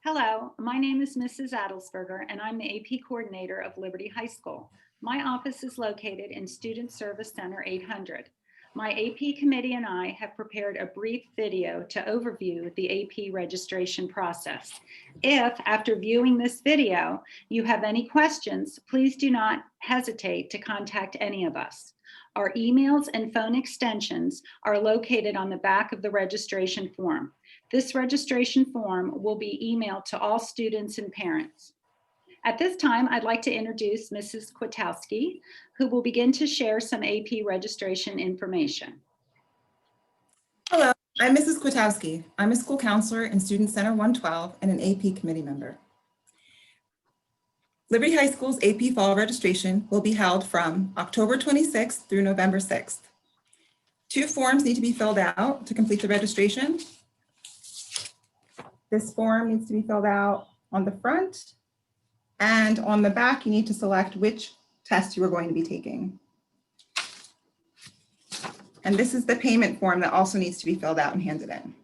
Hello, my name is Mrs. Adelsberger, and I'm the AP coordinator of Liberty High School. My office is located in Student Service Center 800. My AP committee and I have prepared a brief video to overview the AP registration process. If, after viewing this video, you have any questions, please do not hesitate to contact any of us. Our emails and phone extensions are located on the back of the registration form. This registration form will be emailed to all students and parents. At this time, I'd like to introduce Mrs. Kwitowski, who will begin to share some AP registration information. Hello, I'm Mrs. Kwitowski. I'm a school counselor in Student Center 112 and an AP committee member. Liberty High School's AP fall registration will be held from October 26th through November 6th. 2 forms need to be filled out to complete the registration. This form needs to be filled out on the front, and on the back, you need to select which test you are going to be taking. And this is the payment form that also needs to be filled out and handed in.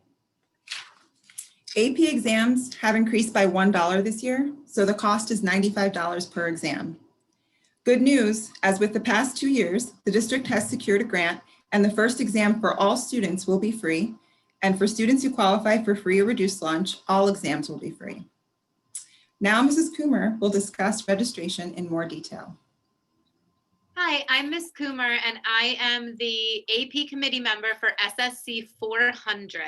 AP exams have increased by $1 this year, so the cost is $95 per exam. Good news, as with the past 2 years, the district has secured a grant and the first exam for all students will be free. And for students who qualify for free or reduced lunch, all exams will be free. Now, Mrs. Coomer will discuss registration in more detail. Hi, I'm Ms. Coomer, and I am the AP committee member for SSC 400.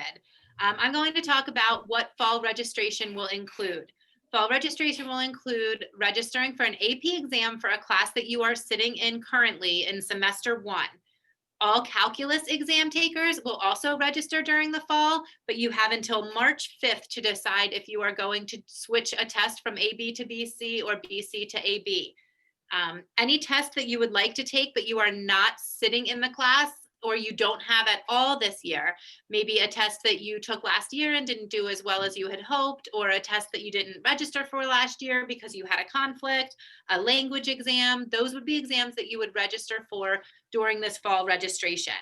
I'm going to talk about what fall registration will include. Fall registration will include registering for an AP exam for a class that you are sitting in currently in semester 1. All calculus exam takers will also register during the fall, but you have until March 5th to decide if you are going to switch a test from AB to BC or BC to AB. Any test that you would like to take, but you are not sitting in the class or you don't have at all this year, maybe a test that you took last year and didn't do as well as you had hoped, or a test that you didn't register for last year because you had a conflict, a language exam, those would be exams that you would register for during this fall registration.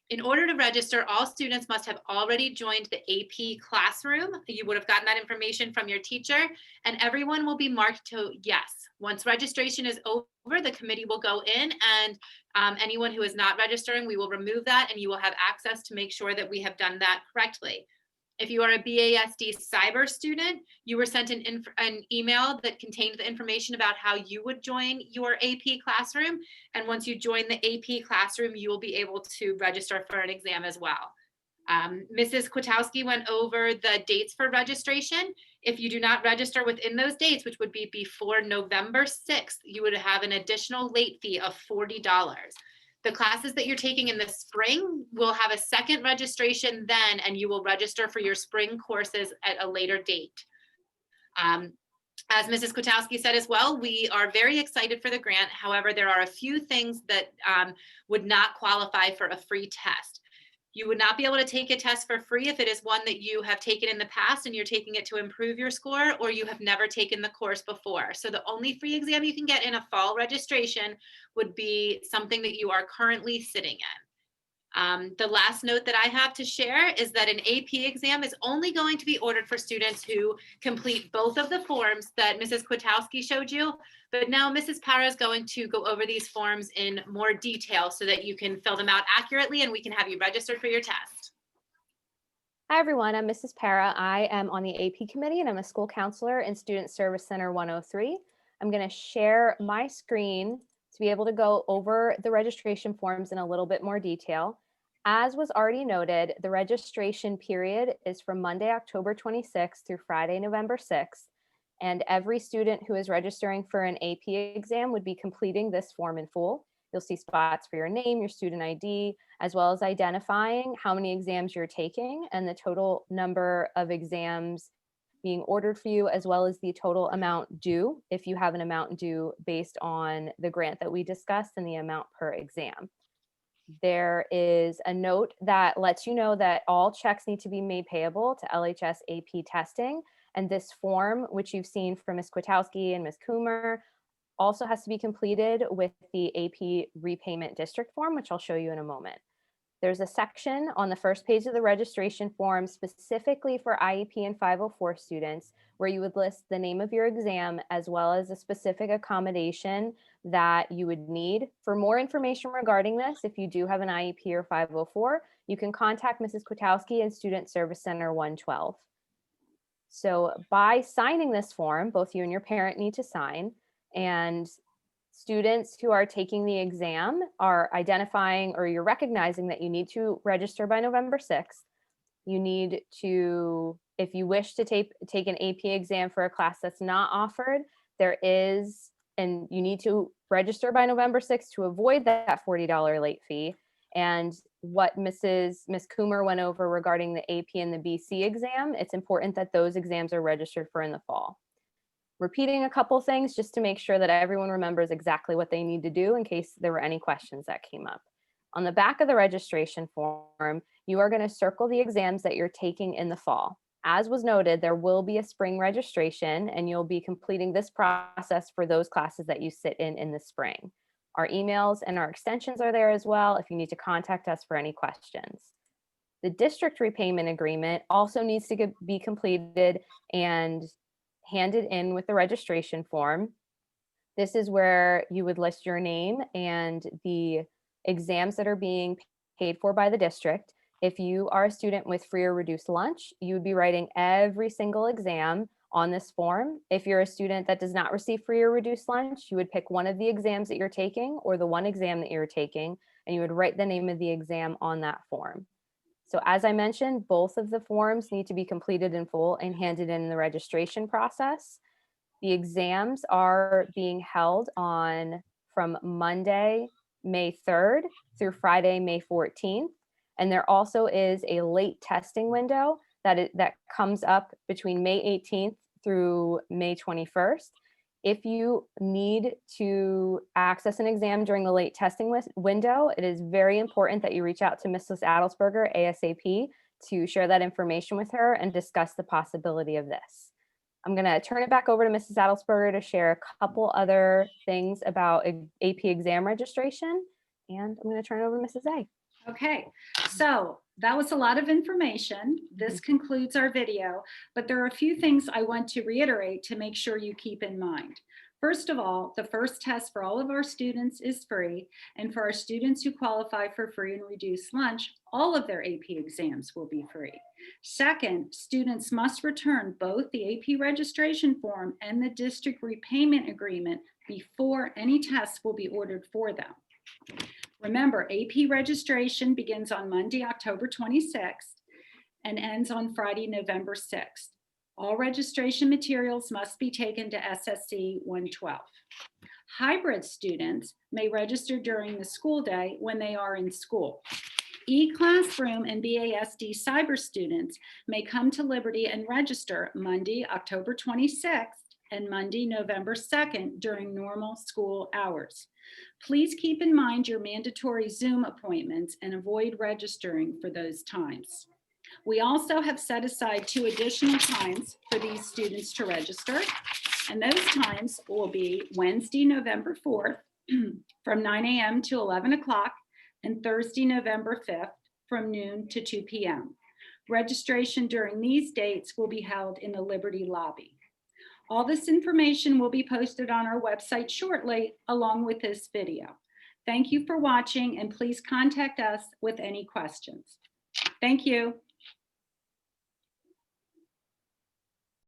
In order to register, all students must have already joined the AP classroom. You would have gotten that information from your teacher, and everyone will be marked to yes. Once registration is over, the committee will go in, and anyone who is not registering, we will remove that, and you will have access to make sure that we have done that correctly. If you are a BASD cyber student, you were sent an email that contained the information about how you would join your AP classroom. And once you join the AP classroom, you will be able to register for an exam as well. Mrs. Kwitowski went over the dates for registration. If you do not register within those dates, which would be before November 6th, you would have an additional late fee of $40. The classes that you're taking in the spring will have a second registration then, and you will register for your spring courses at a later date. As Mrs. Kwitowski said as well, we are very excited for the grant. However, there are a few things that would not qualify for a free test. You would not be able to take a test for free if it is one that you have taken in the past and you're taking it to improve your score, or you have never taken the course before. So the only free exam you can get in a fall registration would be something that you are currently sitting in. The last note that I have to share is that an AP exam is only going to be ordered for students who complete both of the forms that Mrs. Kwitowski showed you. But now Mrs. Para is going to go over these forms in more detail so that you can fill them out accurately and we can have you registered for your test. Hi everyone, I'm Mrs. Para. I am on the AP committee and I'm a school counselor in Student Service Center 103. I'm going to share my screen to be able to go over the registration forms in a little bit more detail. As was already noted, the registration period is from Monday, October 26th through Friday, November 6th. And every student who is registering for an AP exam would be completing this form in full. You'll see spots for your name, your student ID, as well as identifying how many exams you're taking and the total number of exams being ordered for you, as well as the total amount due if you have an amount due based on the grant that we discussed and the amount per exam. There is a note that lets you know that all checks need to be made payable to LHS AP testing. And this form, which you've seen from Ms. Kwitowski and Ms. Coomer, also has to be completed with the AP repayment district form, which I'll show you in a moment. There's a section on the first page of the registration form specifically for IEP and 504 students where you would list the name of your exam as well as a specific accommodation that you would need. For more information regarding this, if you do have an IEP or 504, you can contact Mrs. Kwitowski in Student Service Center 112. So by signing this form, both you and your parent need to sign, and students who are taking the exam are identifying, or you're recognizing that you need to register by November 6th. You need to, if you wish to take an AP exam for a class that's not offered, there is, and you need to register by November 6th to avoid that $40 late fee. And what Miss Coomer went over regarding the AP and the BC exam, it's important that those exams are registered for in the fall. Repeating a couple things just to make sure that everyone remembers exactly what they need to do in case there were any questions that came up. On the back of the registration form, you are going to circle the exams that you're taking in the fall. As was noted, there will be a spring registration, and you'll be completing this process for those classes that you sit in the spring. Our emails and our extensions are there as well if you need to contact us for any questions. The district repayment agreement also needs to be completed and handed in with the registration form. This is where you would list your name and the exams that are being paid for by the district. If you are a student with free or reduced lunch, you would be writing every single exam on this form. If you're a student that does not receive free or reduced lunch, you would pick one of the exams that you're taking or the one exam that you're taking, and you would write the name of the exam on that form. So as I mentioned, both of the forms need to be completed in full and handed in the registration process. The exams are being held from Monday, May 3rd through Friday, May 14th. And there also is a late testing window that comes up between May 18th through May 21st. If you need to access an exam during the late testing window, it is very important that you reach out to Mrs. Adelsberger ASAP to share that information with her and discuss the possibility of this. I'm going to turn it back over to Mrs. Adelsberger to share a couple other things about AP exam registration, and I'm going to turn it over to Mrs. A. Okay, so that was a lot of information. This concludes our video, but there are a few things I want to reiterate to make sure you keep in mind. First of all, the first test for all of our students is free, and for our students who qualify for free and reduced lunch, all of their AP exams will be free. Second, students must return both the AP registration form and the district repayment agreement before any tests will be ordered for them. Remember, AP registration begins on Monday, October 26th and ends on Friday, November 6th. All registration materials must be taken to SSC 112. Hybrid students may register during the school day when they are in school. E-Classroom and BASD cyber students may come to Liberty and register Monday, October 26th and Monday, November 2nd during normal school hours. Please keep in mind your mandatory Zoom appointments and avoid registering for those times. We also have set aside 2 additional times for these students to register, and those times will be Wednesday, November 4th from 9 a.m. to 11 o'clock and Thursday, November 5th from noon to 2 p.m. Registration during these dates will be held in the Liberty lobby. All this information will be posted on our website shortly, along with this video. Thank you for watching, and please contact us with any questions. Thank you.